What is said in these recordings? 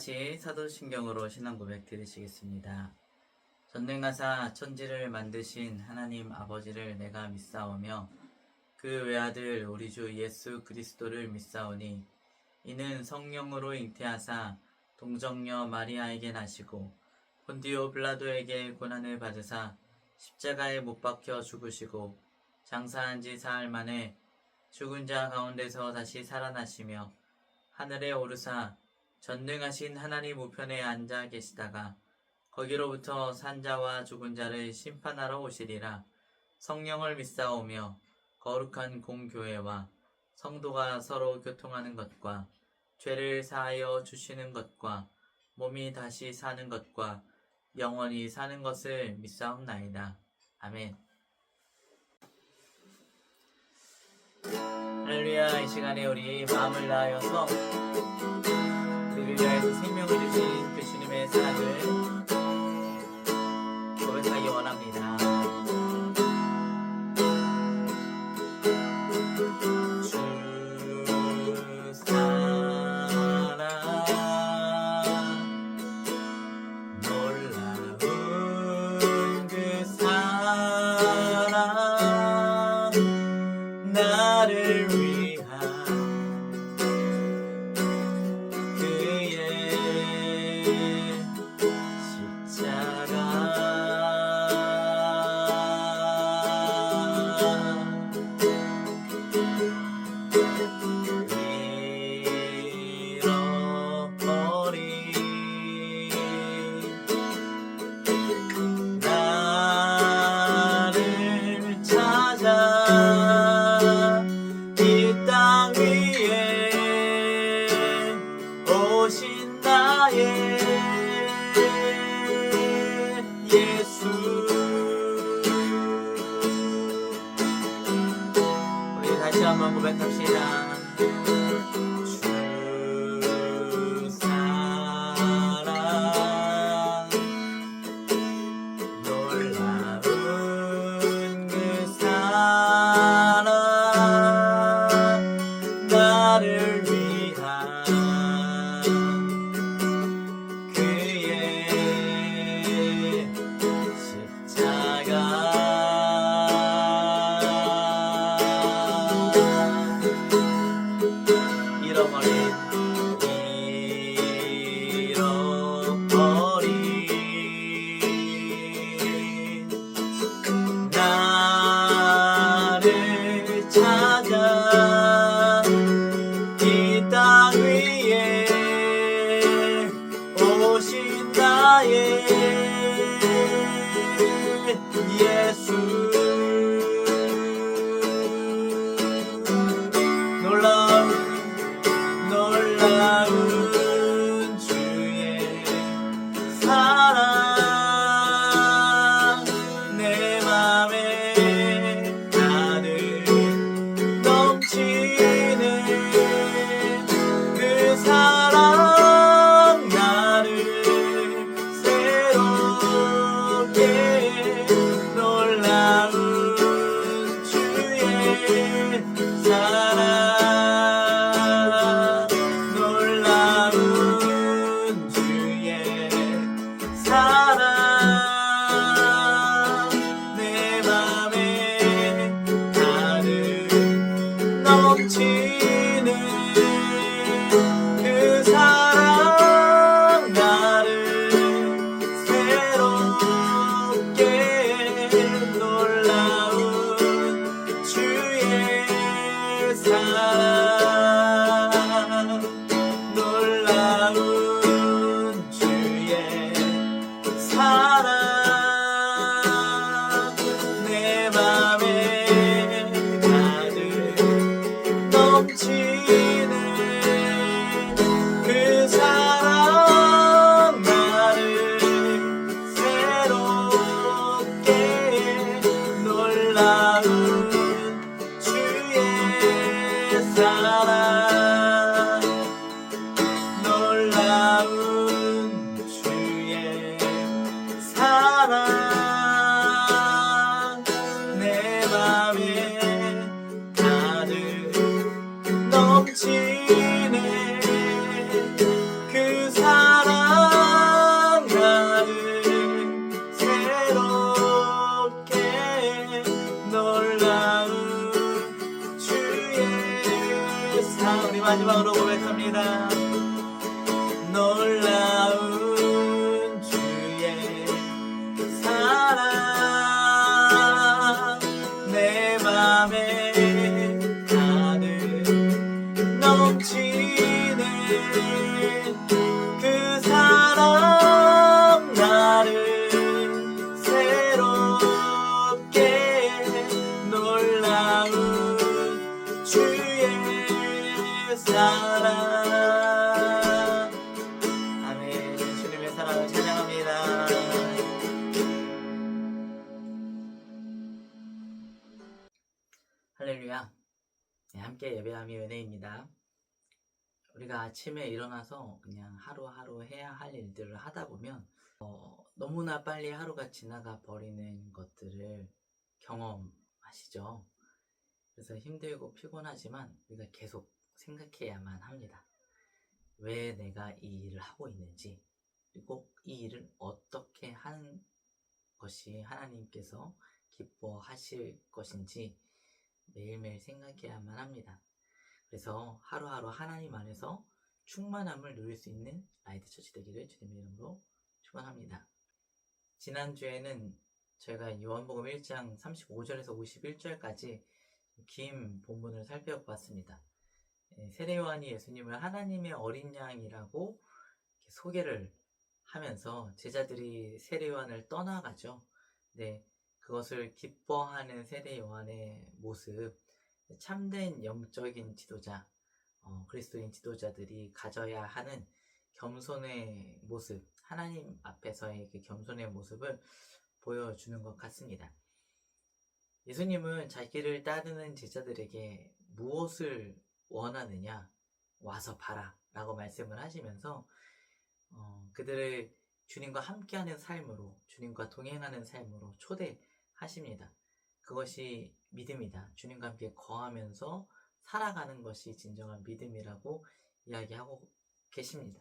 같이 사도신경으로 신앙 고백 드리시겠습니다. 전능하사 천지를 만드신 하나님 아버지를 내가 믿사오며 그 외아들 우리 주 예수 그리스도를 믿사오니 이는 성령으로 잉태하사 동정녀 마리아에게 나시고 본디오 빌라도에게 고난을 받으사 십자가에 못 박혀 죽으시고 장사한 지 사흘 만에 죽은 자 가운데서 다시 살아나시며 하늘에 오르사 전능하신 하나님 우편에 앉아 계시다가 거기로부터 산자와 죽은 자를 심판하러 오시리라. 성령을 믿사오며 거룩한 공교회와 성도가 서로 교통하는 것과 죄를 사하여 주시는 것과 몸이 다시 사는 것과 영원히 사는 것을 믿사옵나이다. 아멘. 할렐루야. 이 시간에 우리 마음을 다하여서 우리를 위하여서 생명을 주신 그 주님의 사랑을 고백하기 원합니다. 주 사랑 놀라운 그 사랑 나를 위한 그의 십자가 잃어버린 나를 찾아 이 땅 위에 오신 나의 예수. 우리 다시 한번 고백합시다. 주 사랑 놀라운 그 사랑 나를 위한 그의 십자가 잃어버린 나를 찾아 이 땅 위에 오신 나의 예수. 놀라운 주의 사랑 내 맘에 가득 넘치는 그 사랑 나를 새롭게 놀라운 주의 사랑 내 맘에 가득 넘치는 그 사랑 나를 새롭게 놀라운 주의 사랑 놀라운 주의 사랑 네, 함께 예배함이 은혜입니다. 우리가 아침에 일어나서 그냥 하루하루 해야 할 일들을 하다 보면 너무나 빨리 하루가 지나가 버리는 것들을 경험하시죠. 그래서 힘들고 피곤하지만 우리가 계속 생각해야만 합니다. 왜 내가 이 일을 하고 있는지, 그리고 이 일을 어떻게 하는 것이 하나님께서 기뻐하실 것인지 매일매일 생각해야만 합니다. 그래서 하루하루 하나님 안에서 충만함을 누릴 수 있는 라이트처치 되기를 주님의 이름으로 축원합니다. 지난주에는 저희가 요한복음 1장 35절에서 51절까지 긴 본문을 살펴봤습니다. 세례 요한이 예수님을 하나님의 어린 양이라고 소개를 하면서 제자들이 세례 요한을 떠나가죠. 네, 그것을 기뻐하는 세례 요한의 모습, 참된 영적인 지도자, 그리스도인 지도자들이 가져야 하는 겸손의 모습, 하나님 앞에서의 그 겸손의 모습을 보여주는 것 같습니다. 예수님은 자기를 따르는 제자들에게 무엇을 원하느냐? 와서 봐라 라고 말씀을 하시면서 그들을 주님과 함께하는 삶으로, 주님과 동행하는 삶으로 초대하십니다. 그것이 믿음이다. 주님과 함께 거하면서 살아가는 것이 진정한 믿음이라고 이야기하고 계십니다.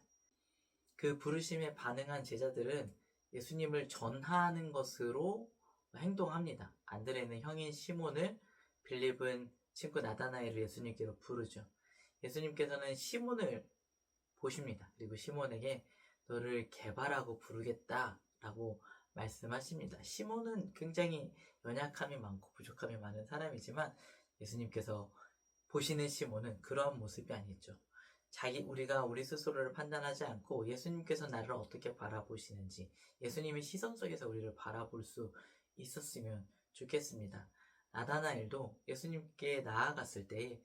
그 부르심에 반응한 제자들은 예수님을 전하는 것으로 행동합니다. 안드레는 형인 시몬을, 빌립은 친구 나다나엘을 예수님께로 부르죠. 예수님께서는 시몬을 보십니다. 그리고 시몬에게 너를 개바라고 부르겠다라고 말씀하십니다. 시몬은 굉장히 연약함이 많고 부족함이 많은 사람이지만 예수님께서 보시는 시몬은 그러한 모습이 아니죠. 우리가 우리 스스로를 판단하지 않고 예수님께서 나를 어떻게 바라보시는지, 예수님의 시선 속에서 우리를 바라볼 수 있었으면 좋겠습니다. 나다나엘도 예수님께 나아갔을 때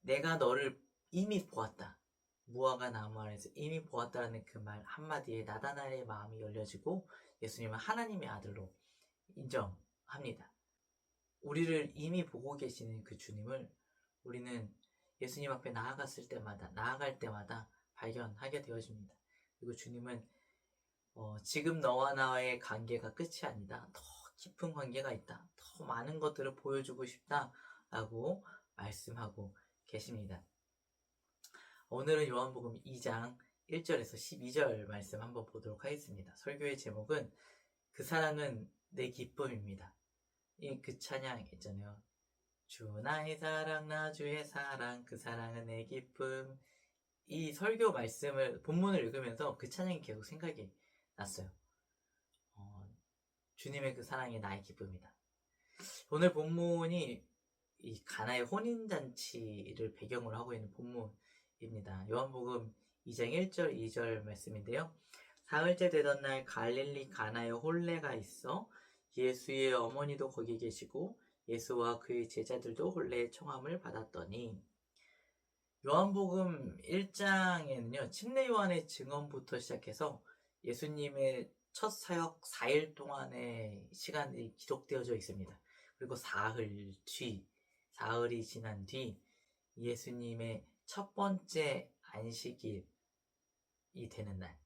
내가 너를 이미 보았다. 무화과 나무 아래서 이미 보았다라는 그 말 한마디에 나다나엘의 마음이 열려지고 예수님은 하나님의 아들로 인정합니다. 우리를 이미 보고 계시는 그 주님을 우리는 예수님 앞에 나아갈 때마다 발견하게 되어집니다. 그리고 주님은 지금 너와 나의 관계가 끝이 아니다. 더 깊은 관계가 있다. 더 많은 것들을 보여주고 싶다. 라고 말씀하고 계십니다. 오늘은 요한복음 2장 1절에서 12절 말씀 한번 보도록 하겠습니다. 설교의 제목은 그 사랑은 내 기쁨입니다. 그 찬양 있잖아요. 주 나의 사랑 나 주의 사랑 그 사랑은 내 기쁨. 이 설교 말씀을 본문을 읽으면서 그 찬양이 계속 생각이 났어요. 주님의 그 사랑이 나의 기쁨이다. 오늘 본문이 이 가나의 혼인잔치를 배경으로 하고 있는 본문입니다. 요한복음 2장 1절 2절 말씀인데요. 사흘째 되던 날 갈릴리 가나에 혼례가 있어 예수의 어머니도 거기 계시고 예수와 그의 제자들도 혼례의 청함을 받았더니, 요한복음 1장에는요 침례 요한의 증언부터 시작해서 예수님의 첫 사역 4일 동안의 시간이 기록되어져 있습니다. 그리고 사흘이 지난 뒤 예수님의 첫 번째 안식일이 되는 날,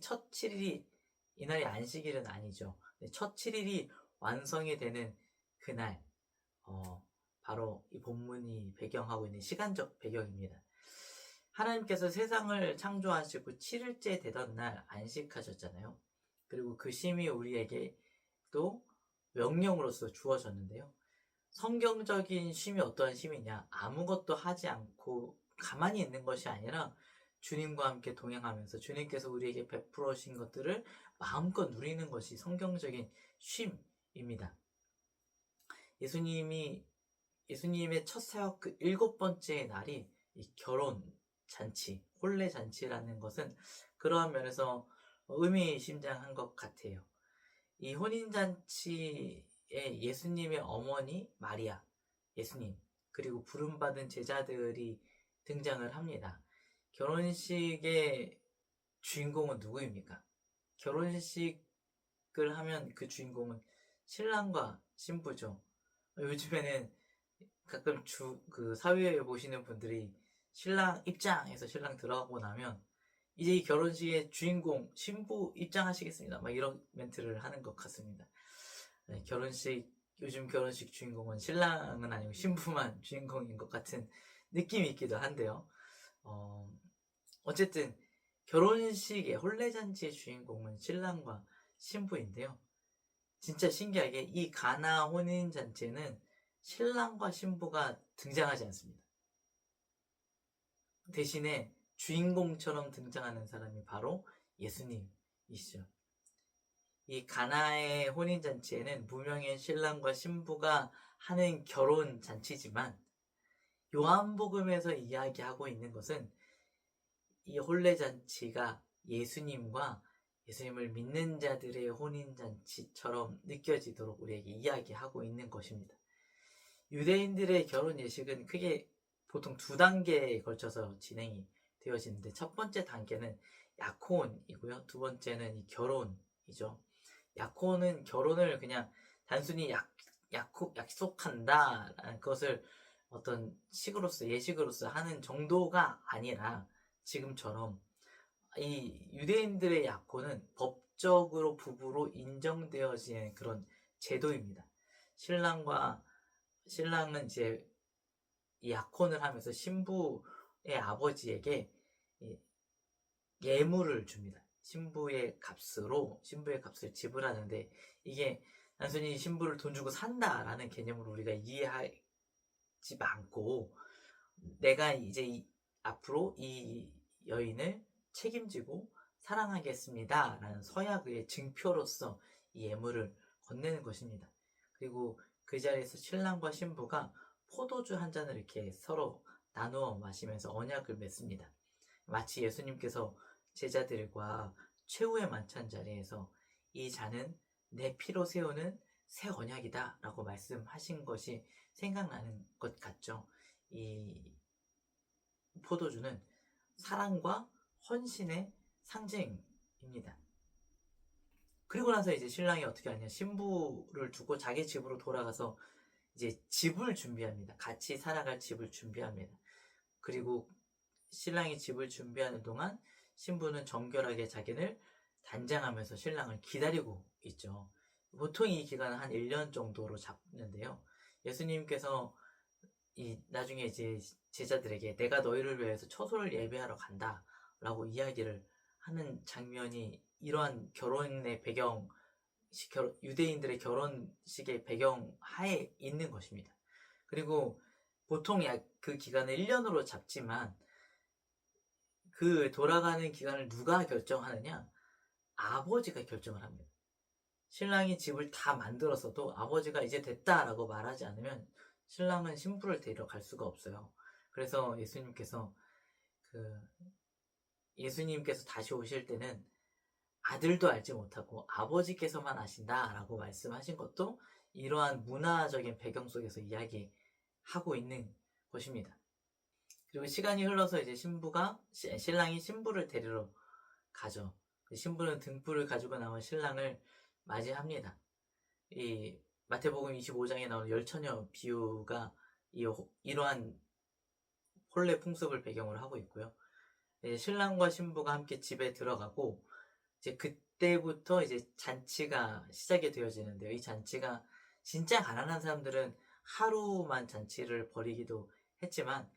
첫 7일이 이날이 안식일은 아니죠. 첫 7일이 완성이 되는 그날, 바로 이 본문이 배경하고 있는 시간적 배경입니다. 하나님께서 세상을 창조하시고 7일째 되던 날 안식하셨잖아요. 그리고 그 쉼이 우리에게 또 명령으로서 주어졌는데요. 성경적인 쉼이 어떠한 쉼이냐? 아무것도 하지 않고 가만히 있는 것이 아니라 주님과 함께 동행하면서 주님께서 우리에게 베풀어 주신 것들을 마음껏 누리는 것이 성경적인 쉼입니다. 예수님의 첫 사역 그 7번째 날이 이 결혼 잔치, 혼례 잔치라는 것은 그러한 면에서 의미심장한 것 같아요. 이 혼인 잔치에 예수님의 어머니 마리아, 예수님, 그리고 부름받은 제자들이 등장을 합니다. 결혼식의 주인공은 누구입니까? 결혼식을 하면 그 주인공은 신랑과 신부죠. 요즘에는 가끔 그 사회에 보시는 분들이 신랑 입장해서 신랑 들어가고 나면 이제 이 결혼식의 주인공 신부 입장하시겠습니다. 막 이런 멘트를 하는 것 같습니다. 네, 요즘 결혼식 주인공은 신랑은 아니고 신부만 주인공인 것 같은 느낌이 있기도 한데요. 어쨌든 결혼식의 혼례잔치의 주인공은 신랑과 신부인데요. 진짜 신기하게 이 가나 혼인잔치에는 신랑과 신부가 등장하지 않습니다. 대신에 주인공처럼 등장하는 사람이 바로 예수님이시죠. 이 가나의 혼인잔치에는 무명의 신랑과 신부가 하는 결혼잔치지만 요한복음에서 이야기하고 있는 것은 이 혼례잔치가 예수님과 예수님을 믿는 자들의 혼인잔치처럼 느껴지도록 우리에게 이야기하고 있는 것입니다. 유대인들의 결혼 예식은 크게 보통 두 단계에 걸쳐서 진행이 되어지는데 첫 번째 단계는 약혼이고요. 두 번째는 이 결혼이죠. 약혼은 결혼을 그냥 단순히 약속한다라는 것을 어떤 식으로서 예식으로서 하는 정도가 아니라 지금처럼 이 유대인들의 약혼은 법적으로 부부로 인정되어지는 그런 제도입니다. 신랑은 이제 이 약혼을 하면서 신부의 아버지에게 예물을 줍니다. 신부의 값을 지불하는데 이게 단순히 신부를 돈 주고 산다라는 개념으로 우리가 이해하지 않고 내가 이제 앞으로 이 여인을 책임지고 사랑하겠습니다 라는 서약의 증표로서 이 예물을 건네는 것입니다. 그리고 그 자리에서 신랑과 신부가 포도주 한 잔을 이렇게 서로 나누어 마시면서 언약을 맺습니다. 마치 예수님께서 제자들과 최후의 만찬 자리에서 이 잔은 내 피로 세우는 새 언약이다 라고 말씀하신 것이 생각나는 것 같죠. 이 포도주는 사랑과 헌신의 상징입니다. 그리고 나서 이제 신랑이 어떻게 하냐, 신부를 두고 자기 집으로 돌아가서 이제 집을 준비합니다. 같이 살아갈 집을 준비합니다. 그리고 신랑이 집을 준비하는 동안 신부는 정결하게 자기를 단장하면서 신랑을 기다리고 있죠. 보통 이 기간은 한 1년 정도로 잡는데요. 예수님께서 나중에 이제 제자들에게 내가 너희를 위해서 처소를 예배하러 간다 라고 이야기를 하는 장면이 이러한 결혼의 배경, 유대인들의 결혼식의 배경 하에 있는 것입니다. 그리고 보통 그 기간을 1년으로 잡지만 그 돌아가는 기간을 누가 결정하느냐? 아버지가 결정을 합니다. 신랑이 집을 다 만들었어도 아버지가 이제 됐다라고 말하지 않으면 신랑은 신부를 데리러 갈 수가 없어요. 그래서 예수님께서 다시 오실 때는 아들도 알지 못하고 아버지께서만 아신다라고 말씀하신 것도 이러한 문화적인 배경 속에서 이야기하고 있는 것입니다. 그리고 시간이 흘러서 이제 신랑이 신부를 데리러 가죠. 신부는 등불을 가지고 나온 신랑을 맞이합니다. 이 마태복음 25장에 나오는 열처녀 비유가 이러한 혼례 풍습을 배경으로 하고 있고요. 이제 신랑과 신부가 함께 집에 들어가고 이제 그때부터 이제 잔치가 시작이 되어지는데요. 이 잔치가 진짜 가난한 사람들은 하루만 잔치를 벌이기도 했지만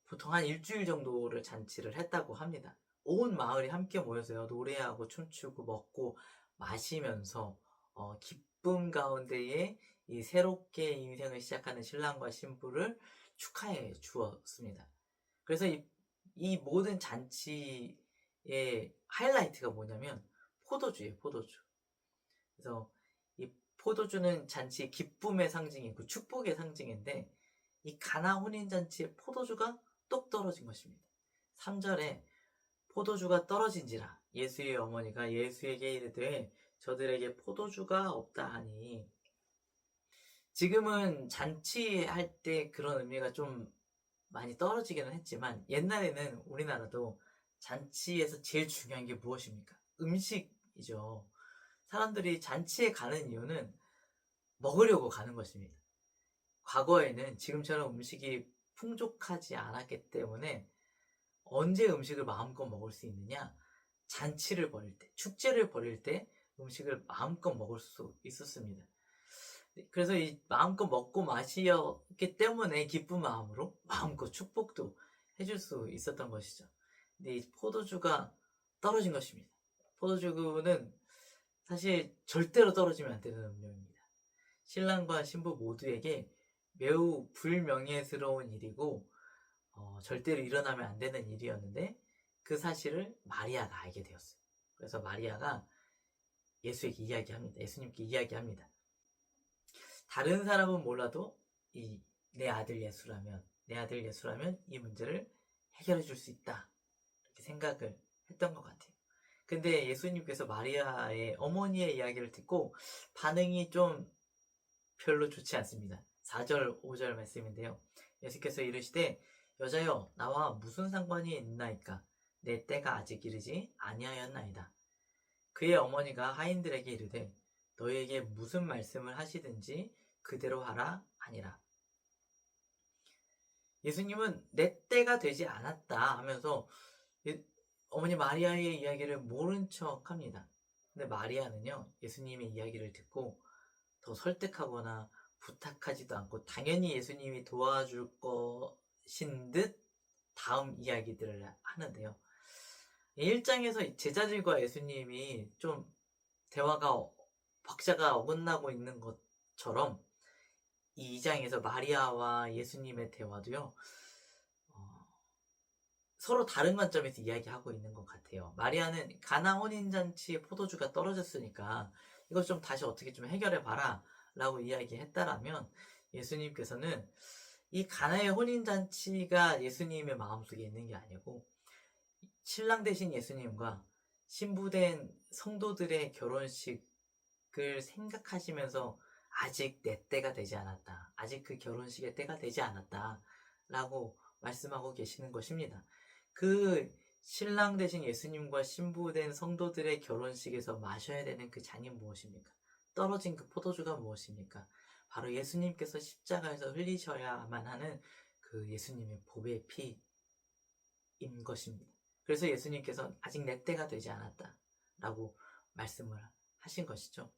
보통 한 일주일 정도를 잔치를 했다고 합니다. 온 마을이 함께 모여서요. 노래하고 춤추고 먹고 마시면서 기쁨 가운데에 이 새롭게 인생을 시작하는 신랑과 신부를 축하해 주었습니다. 그래서 이 모든 잔치의 하이라이트가 뭐냐면 포도주예요, 포도주. 그래서 이 포도주는 잔치의 기쁨의 상징이고 축복의 상징인데 이 가나 혼인잔치에 포도주가 똑 떨어진 것입니다. 3절에 포도주가 떨어진지라 예수의 어머니가 예수에게 이르되 저들에게 포도주가 없다 하니, 지금은 잔치할 때 그런 의미가 좀 많이 떨어지기는 했지만 옛날에는 우리나라도 잔치에서 제일 중요한 게 무엇입니까? 음식이죠. 사람들이 잔치에 가는 이유는 먹으려고 가는 것입니다. 과거에는 지금처럼 음식이 풍족하지 않았기 때문에 언제 음식을 마음껏 먹을 수 있느냐? 잔치를 벌일 때, 축제를 벌일 때 음식을 마음껏 먹을 수 있었습니다. 그래서 이 마음껏 먹고 마시었기 때문에 기쁜 마음으로 마음껏 축복도 해줄 수 있었던 것이죠. 근데 이 포도주가 떨어진 것입니다. 포도주는 사실 절대로 떨어지면 안 되는 음료입니다. 신랑과 신부 모두에게 매우 불명예스러운 일이고 절대로 일어나면 안 되는 일이었는데 그 사실을 마리아가 알게 되었어요. 그래서 마리아가 예수에게 이야기합니다. 예수님께 이야기합니다. 다른 사람은 몰라도 내 아들 예수라면 이 문제를 해결해 줄 수 있다. 이렇게 생각을 했던 것 같아요. 근데 예수님께서 마리아의 어머니의 이야기를 듣고 반응이 좀 별로 좋지 않습니다. 4절, 5절 말씀인데요. 예수께서 이르시되 여자여 나와 무슨 상관이 있나이까 내 때가 아직 이르지 아니하였나이다. 그의 어머니가 하인들에게 이르되 너희에게 무슨 말씀을 하시든지 그대로 하라 하니라. 예수님은 내 때가 되지 않았다 하면서 어머니 마리아의 이야기를 모른 척 합니다. 근데 마리아는요, 예수님의 이야기를 듣고 더 설득하거나 부탁하지도 않고 당연히 예수님이 도와줄 것인 듯 다음 이야기들을 하는데요. 1장에서 제자들과 예수님이 좀 대화가 박자가 어긋나고 있는 것처럼 이 2장에서 마리아와 예수님의 대화도요, 서로 다른 관점에서 이야기하고 있는 것 같아요. 마리아는 가나 혼인잔치에 포도주가 떨어졌으니까 이것 좀 다시 어떻게 좀 해결해봐라 라고 이야기했다라면 예수님께서는 이 가나의 혼인잔치가 예수님의 마음속에 있는 게 아니고 신랑 되신 예수님과 신부된 성도들의 결혼식을 생각하시면서 아직 내 때가 되지 않았다. 아직 그 결혼식의 때가 되지 않았다. 라고 말씀하고 계시는 것입니다. 그 신랑 되신 예수님과 신부된 성도들의 결혼식에서 마셔야 되는 그 잔이 무엇입니까? 떨어진 그 포도주가 무엇입니까? 바로 예수님께서 십자가에서 흘리셔야만 하는 그 예수님의 보배의 피인 것입니다. 그래서 예수님께서 아직 내 때가 되지 않았다 라고 말씀을 하신 것이죠.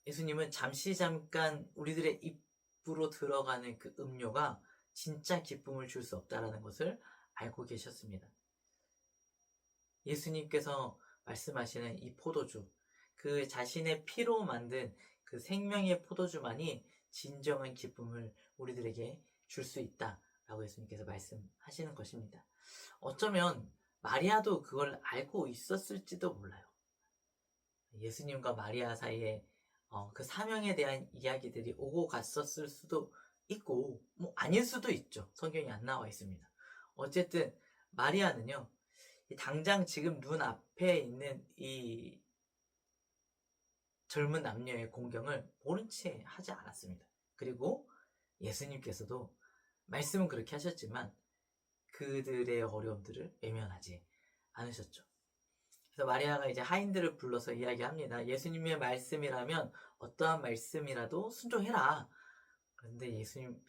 예수님은 잠깐 우리들의 입으로 들어가는 그 음료가 진짜 기쁨을 줄 수 없다라는 것을 알고 계셨습니다. 예수님께서 말씀하시는 이 포도주, 그 자신의 피로 만든 그 생명의 포도주만이 진정한 기쁨을 우리들에게 줄 수 있다라고 예수님께서 말씀하시는 것입니다. 어쩌면 마리아도 그걸 알고 있었을지도 몰라요. 예수님과 마리아 사이에 그 사명에 대한 이야기들이 오고 갔었을 수도 있고 아닐 수도 있죠. 성경이 안 나와 있습니다. 어쨌든 마리아는요, 당장 지금 눈앞에 있는 이 젊은 남녀의 공경을 모른 채 하지 않았습니다. 그리고 예수님께서도 말씀은 그렇게 하셨지만 그들의 어려움들을 외면하지 않으셨죠. 그래서 마리아가 이제 하인들을 불러서 이야기합니다. 예수님의 말씀이라면 어떠한 말씀이라도 순종해라. 그런데 예수님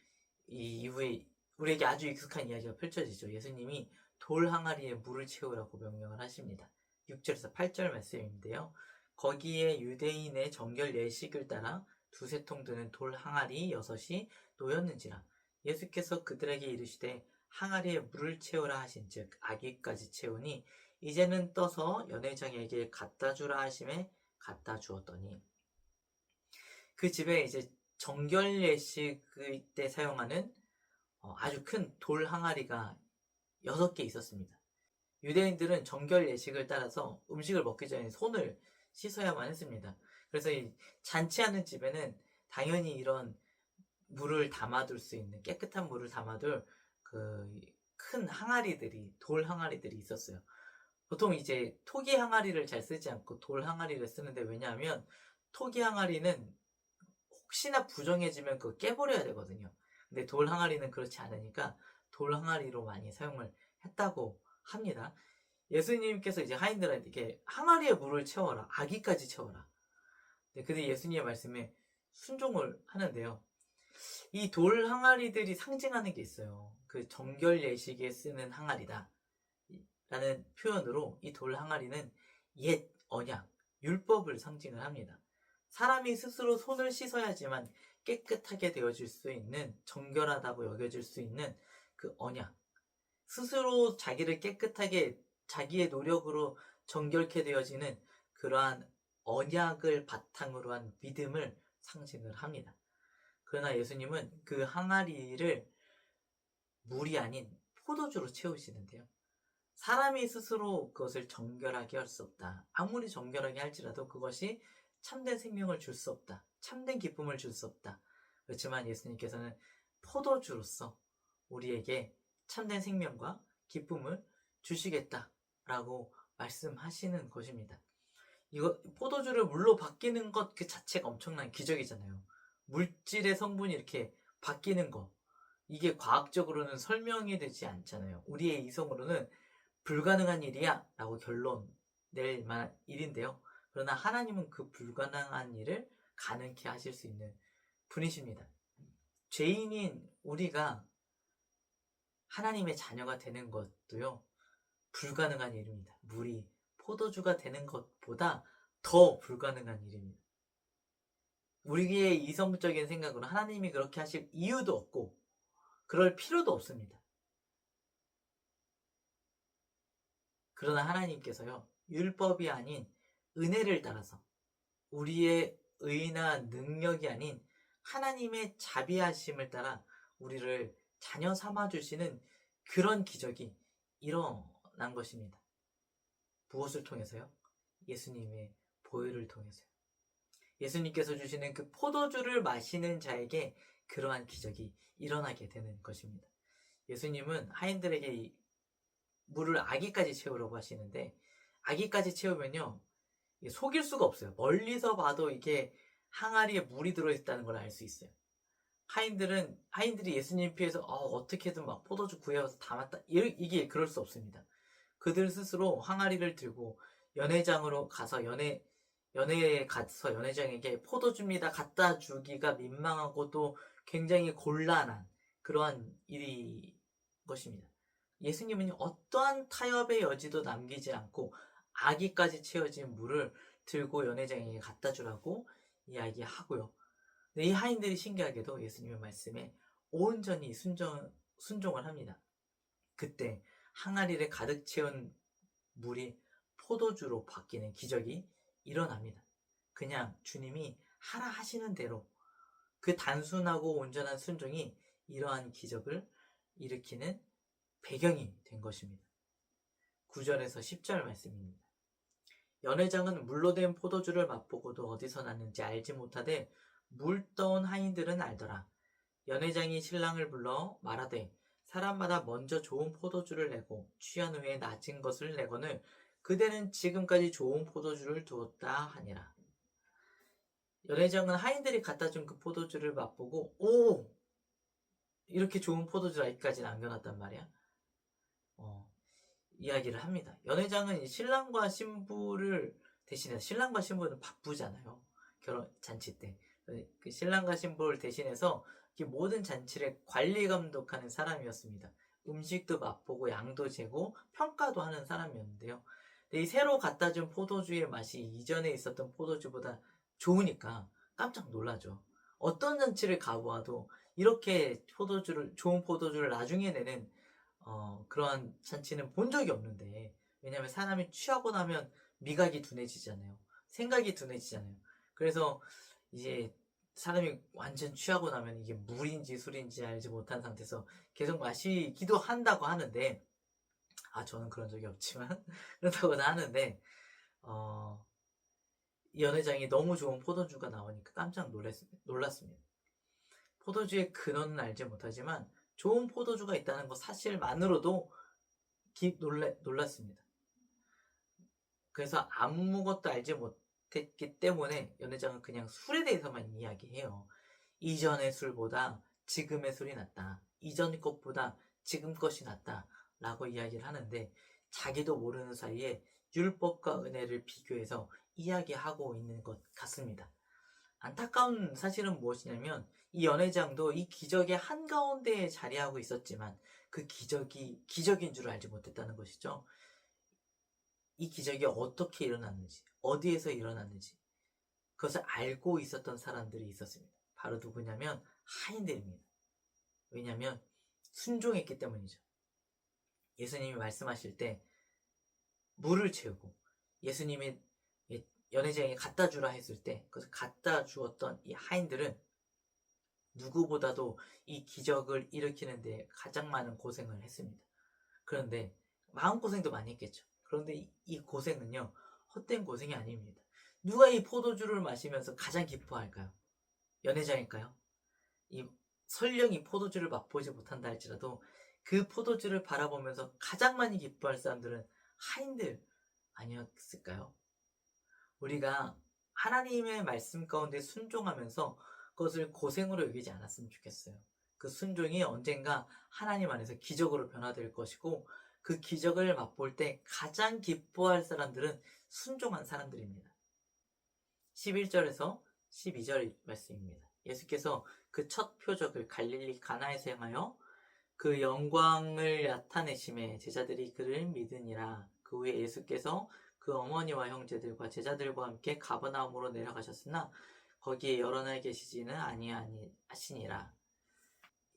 이 이후에 우리에게 아주 익숙한 이야기가 펼쳐지죠. 예수님이 돌 항아리에 물을 채우라고 명령을 하십니다. 6절에서 8절 말씀인데요. 거기에 유대인의 정결 예식을 따라 두세 통 드는 돌 항아리 6이 놓였는지라. 예수께서 그들에게 이르시되 항아리에 물을 채우라 하신즉 아기까지 채우니 이제는 떠서 연회장에게 갖다 주라 하심에 갖다 주었더니, 그 집에 이제 정결 예식의 때 사용하는 아주 큰 돌 항아리가 6개 있었습니다. 유대인들은 정결 예식을 따라서 음식을 먹기 전에 손을 씻어야만 했습니다. 그래서 이 잔치하는 집에는 당연히 이런 물을 담아둘 수 있는, 깨끗한 물을 담아둘 그 큰 항아리들이, 돌 항아리들이 있었어요. 보통 이제 토기 항아리를 잘 쓰지 않고 돌 항아리를 쓰는데, 왜냐하면 토기 항아리는 혹시나 부정해지면 그거 깨버려야 되거든요. 근데 돌 항아리는 그렇지 않으니까 돌 항아리로 많이 사용을 했다고 합니다. 예수님께서 이제 하인들한테 이렇게 항아리에 물을 채워라, 아기까지 채워라. 근데 예수님의 말씀에 순종을 하는데요. 이 돌 항아리들이 상징하는 게 있어요. 그 정결 예식에 쓰는 항아리다 라는 표현으로 이 돌 항아리는 옛 언약, 율법을 상징을 합니다. 사람이 스스로 손을 씻어야지만 깨끗하게 되어질 수 있는, 정결하다고 여겨질 수 있는 그 언약, 스스로 자기를 깨끗하게 자기의 노력으로 정결케 되어지는 그러한 언약을 바탕으로 한 믿음을 상징을 합니다. 그러나 예수님은 그 항아리를 물이 아닌 포도주로 채우시는데요. 사람이 스스로 그것을 정결하게 할 수 없다. 아무리 정결하게 할지라도 그것이 참된 생명을 줄 수 없다. 참된 기쁨을 줄 수 없다. 그렇지만 예수님께서는 포도주로서 우리에게 참된 생명과 기쁨을 주시겠다라고 말씀하시는 것입니다. 이거 포도주를 물로 바뀌는 것 그 자체가 엄청난 기적이잖아요. 물질의 성분이 이렇게 바뀌는 거, 이게 과학적으로는 설명이 되지 않잖아요. 우리의 이성으로는 불가능한 일이야 라고 결론 낼 만한 일인데요. 그러나 하나님은 그 불가능한 일을 가능케 하실 수 있는 분이십니다. 죄인인 우리가 하나님의 자녀가 되는 것도요, 불가능한 일입니다. 물이 포도주가 되는 것보다 더 불가능한 일입니다. 우리의 이성적인 생각으로 하나님이 그렇게 하실 이유도 없고 그럴 필요도 없습니다. 그러나 하나님께서요, 율법이 아닌 은혜를 따라서 우리의 의나 능력이 아닌 하나님의 자비하심을 따라 우리를 자녀 삼아주시는 그런 기적이 일어난 것입니다. 무엇을 통해서요? 예수님의 보혈을 통해서요. 예수님께서 주시는 그 포도주를 마시는 자에게 그러한 기적이 일어나게 되는 것입니다. 예수님은 하인들에게 이 물을 아기까지 채우라고 하시는데, 아기까지 채우면요, 속일 수가 없어요. 멀리서 봐도 이게 항아리에 물이 들어있다는 걸 알 수 있어요. 하인들이 예수님 피해서 어떻게든 막 포도주 구해와서 담았다, 이게 그럴 수 없습니다. 그들 스스로 항아리를 들고 연회장으로 가서 연회에 가서 연회장에게 포도주입니다 갖다 주기가 민망하고 또 굉장히 곤란한 그러한 일이 것입니다. 예수님은 어떠한 타협의 여지도 남기지 않고 아기까지 채워진 물을 들고 연회장에게 갖다 주라고 이야기하고요. 이 하인들이 신기하게도 예수님의 말씀에 온전히 순종을 합니다. 그때 항아리를 가득 채운 물이 포도주로 바뀌는 기적이 일어납니다. 그냥 주님이 하라 하시는 대로 그 단순하고 온전한 순종이 이러한 기적을 일으키는 배경이 된 것입니다. 9절에서 10절 말씀입니다. 연회장은 물로 된 포도주를 맛보고도 어디서 났는지 알지 못하되 물 떠온 하인들은 알더라. 연회장이 신랑을 불러 말하되 사람마다 먼저 좋은 포도주를 내고 취한 후에 낮은 것을 내거늘 그대는 지금까지 좋은 포도주를 두었다 하니라. 연회장은 하인들이 갖다 준 그 포도주를 맛보고 이렇게 좋은 포도주를 아직까지 남겨놨단 말이야. 이야기를 합니다. 연회장은 신랑과 신부를 대신해서, 신랑과 신부는 바쁘잖아요. 결혼 잔치 때 그 신랑과 신부를 대신해서 모든 잔치를 관리 감독하는 사람이었습니다. 음식도 맛보고 양도 재고 평가도 하는 사람이었는데요. 이 새로 갖다 준 포도주의 맛이 이전에 있었던 포도주보다 좋으니까 깜짝 놀라죠. 어떤 잔치를 가보아도 이렇게 좋은 포도주를 나중에 내는 그러한 잔치는 본 적이 없는데, 왜냐하면 사람이 취하고 나면 미각이 둔해지잖아요. 생각이 둔해지잖아요. 그래서 이제 사람이 완전 취하고 나면 이게 물인지 술인지 알지 못한 상태에서 계속 마시기도 한다고 하는데, 저는 그런 적이 없지만 그렇다고는 하는데, 연회장이 너무 좋은 포도주가 나오니까 깜짝 놀랐습니다. 포도주의 근원은 알지 못하지만 좋은 포도주가 있다는 것 사실만으로도 놀랐습니다. 그래서 아무것도 알지 못했기 때문에 연회장은 그냥 술에 대해서만 이야기해요. 이전의 술보다 지금의 술이 낫다. 이전 것보다 지금 것이 낫다. 라고 이야기를 하는데, 자기도 모르는 사이에 율법과 은혜를 비교해서 이야기하고 있는 것 같습니다. 안타까운 사실은 무엇이냐면 이 연회장도 이 기적의 한가운데에 자리하고 있었지만 그 기적이 기적인 줄 알지 못했다는 것이죠. 이 기적이 어떻게 일어났는지, 어디에서 일어났는지 그것을 알고 있었던 사람들이 있었습니다. 바로 누구냐면 하인들입니다. 왜냐하면 순종했기 때문이죠. 예수님이 말씀하실 때 물을 채우고 예수님이 연회장에 갖다 주라 했을 때 그것을 갖다 주었던 이 하인들은 누구보다도 이 기적을 일으키는데 가장 많은 고생을 했습니다. 그런데 마음고생도 많이 했겠죠. 그런데 이 고생은요, 헛된 고생이 아닙니다. 누가 이 포도주를 마시면서 가장 기뻐할까요? 연회장일까요? 이 설령 이 포도주를 맛보지 못한다 할지라도 그 포도주를 바라보면서 가장 많이 기뻐할 사람들은 하인들 아니었을까요? 우리가 하나님의 말씀 가운데 순종하면서 그것을 고생으로 여기지 않았으면 좋겠어요. 그 순종이 언젠가 하나님 안에서 기적으로 변화될 것이고 그 기적을 맛볼 때 가장 기뻐할 사람들은 순종한 사람들입니다. 11절에서 12절 말씀입니다. 예수께서 그 첫 표적을 갈릴리 가나에서 행하여 그 영광을 나타내심에 제자들이 그를 믿으니라. 그 후에 예수께서 그 어머니와 형제들과 제자들과 함께 가버나움으로 내려가셨으나 거기에 여러 날 계시지는 아니하시니라.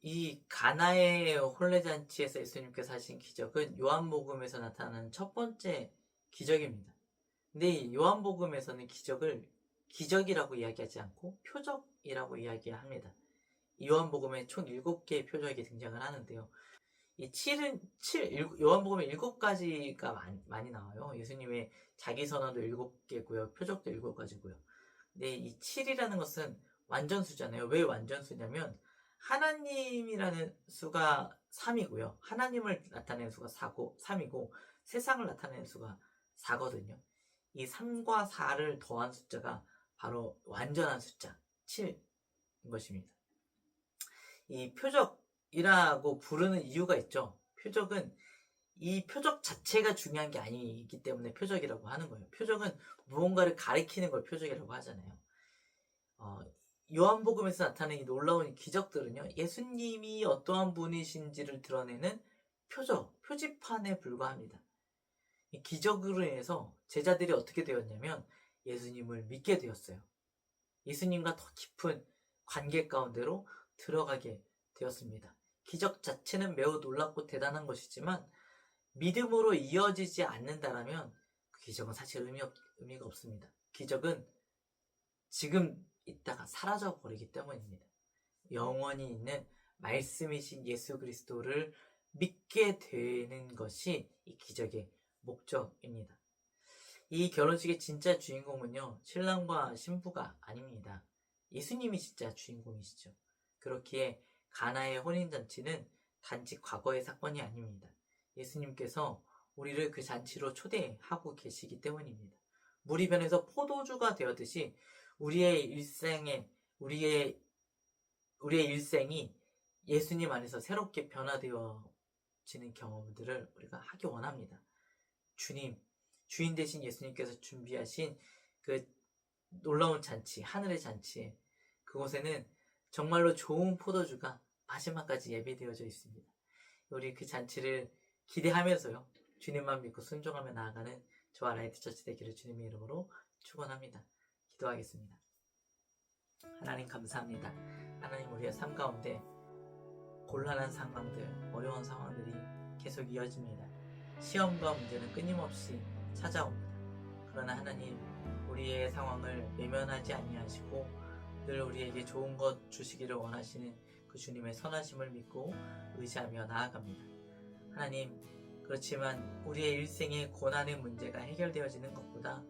이 가나의 혼례잔치에서 예수님께서 하신 기적은 요한복음에서 나타나는 첫 번째 기적입니다. 근데 이 요한복음에서는 기적을 기적이라고 이야기하지 않고 표적이라고 이야기합니다. 이 요한복음에 총 7개의 표적이 등장을 하는데요. 이 요한복음에 7가지가 많이 나와요. 예수님의 자기선언도 7개고요. 표적도 7가지고요. 근데 이 7이라는 것은 완전수잖아요. 왜 완전수냐면 하나님이라는 수가 3이고요. 하나님을 나타내는 수가 3이고 세상을 나타내는 수가 4거든요. 이 3과 4를 더한 숫자가 바로 완전한 숫자 7인 것입니다. 이 표적이라고 부르는 이유가 있죠. 표적은 이 표적 자체가 중요한 게 아니기 때문에 표적이라고 하는 거예요. 표적은 무언가를 가리키는 걸 표적이라고 하잖아요. 요한복음에서 나타나는 이 놀라운 기적들은요, 예수님이 어떠한 분이신지를 드러내는 표지판에 불과합니다. 이 기적으로 인해서 제자들이 어떻게 되었냐면 예수님을 믿게 되었어요. 예수님과 더 깊은 관계 가운데로 들어가게 되었습니다. 기적 자체는 매우 놀랍고 대단한 것이지만 믿음으로 이어지지 않는다라면 그 기적은 사실 의미가 없습니다. 기적은 지금 있다가 사라져 버리기 때문입니다. 영원히 있는 말씀이신 예수 그리스도를 믿게 되는 것이 이 기적의 목적입니다. 이 결혼식의 진짜 주인공은요, 신랑과 신부가 아닙니다. 예수님이 진짜 주인공이시죠. 그렇기에 가나의 혼인잔치는 단지 과거의 사건이 아닙니다. 예수님께서 우리를 그 잔치로 초대하고 계시기 때문입니다. 물이 변해서 포도주가 되었듯이 우리의 일생이 예수님 안에서 새롭게 변화되어지는 경험들을 우리가 하기 원합니다. 주인 되신 예수님께서 준비하신 그 놀라운 잔치, 하늘의 잔치에 그곳에는 정말로 좋은 포도주가 마지막까지 예배되어져 있습니다. 우리 그 잔치를 기대하면서요, 주님만 믿고 순종하며 나아가는 저와 라이트처치 되기를 주님의 이름으로 축원합니다. 기도하겠습니다. 하나님 감사합니다. 하나님, 우리의 삶 가운데 곤란한 상황들, 어려운 상황들이 계속 이어집니다. 시험과 문제는 끊임없이 찾아옵니다. 그러나 하나님, 우리의 상황을 외면하지 아니하시고 늘 우리에게 좋은 것 주시기를 원하시는 그 주님의 선하심을 믿고 의지하며 나아갑니다. 하나님, 그렇지만 우리의 일생의 고난의 문제가 해결되어지는 것보다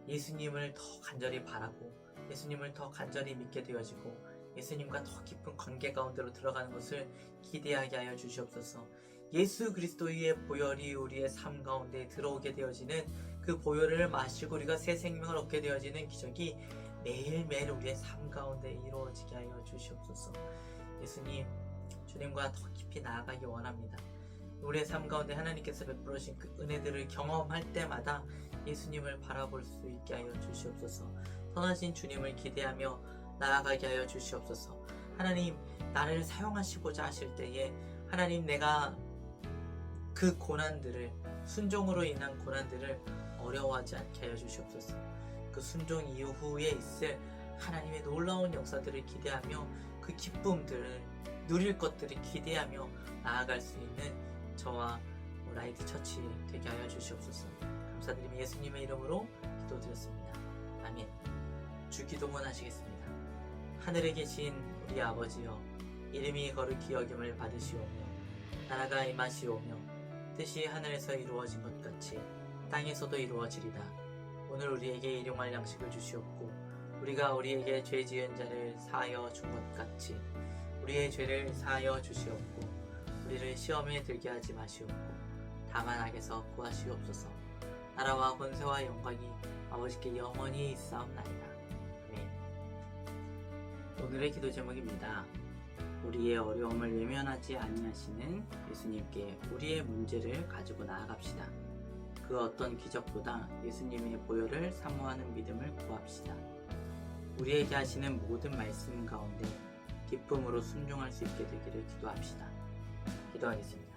예수님을 더 간절히 바라고 예수님을 더 간절히 믿게 되어지고 예수님과 더 깊은 관계 가운데로 들어가는 것을 기대하게 하여 주시옵소서. 예수 그리스도의 보혈이 우리의 삶 가운데 들어오게 되어지는 그 보혈을 마시고 우리가 새 생명을 얻게 되어지는 기적이 매일매일 우리의 삶 가운데 이루어지게 하여 주시옵소서. 예수님, 주님과 더 깊이 나아가기 원합니다. 우리의 삶 가운데 하나님께서 베풀어 주신 그 은혜들을 경험할 때마다 예수님을 바라볼 수 있게 하여 주시옵소서. 선하신 주님을 기대하며 나아가게 하여 주시옵소서. 하나님, 나를 사용하시고자 하실 때에 하나님, 내가 그 고난들을, 순종으로 인한 고난들을 어려워하지 않게 하여 주시옵소서. 그 순종 이후에 있을 하나님의 놀라운 역사들을 기대하며 그 기쁨들을 누릴 것들을 기대하며 나아갈 수 있는 저와 라이트 처치 되게 하여 주시옵소서. 감사드리며 예수님의 이름으로 기도드렸습니다. 아멘. 주기도문 하시겠습니다. 하늘에 계신 우리 아버지여, 이름이 거룩히 여김을 받으시오며 나라가 임하시오며 뜻이 하늘에서 이루어진 것 같이 땅에서도 이루어지리다. 오늘 우리에게 일용할 양식을 주시옵고 우리가 우리에게 죄 지은 자를 사하여 준 것 같이 우리의 죄를 사하여 주시옵고 우리를 시험에 들게 하지 마시옵고 다만 악에서 구하시옵소서. 나라와 권세와 영광이 아버지께 영원히 있사옵나이다. 아멘. 오늘의 기도 제목입니다. 우리의 어려움을 외면하지 아니하시는 예수님께 우리의 문제를 가지고 나아갑시다. 그 어떤 기적보다 예수님의 보혈을 사모하는 믿음을 구합시다. 우리에게 하시는 모든 말씀 가운데 기쁨으로 순종할 수 있게 되기를 기도합시다. 기도하겠습니다.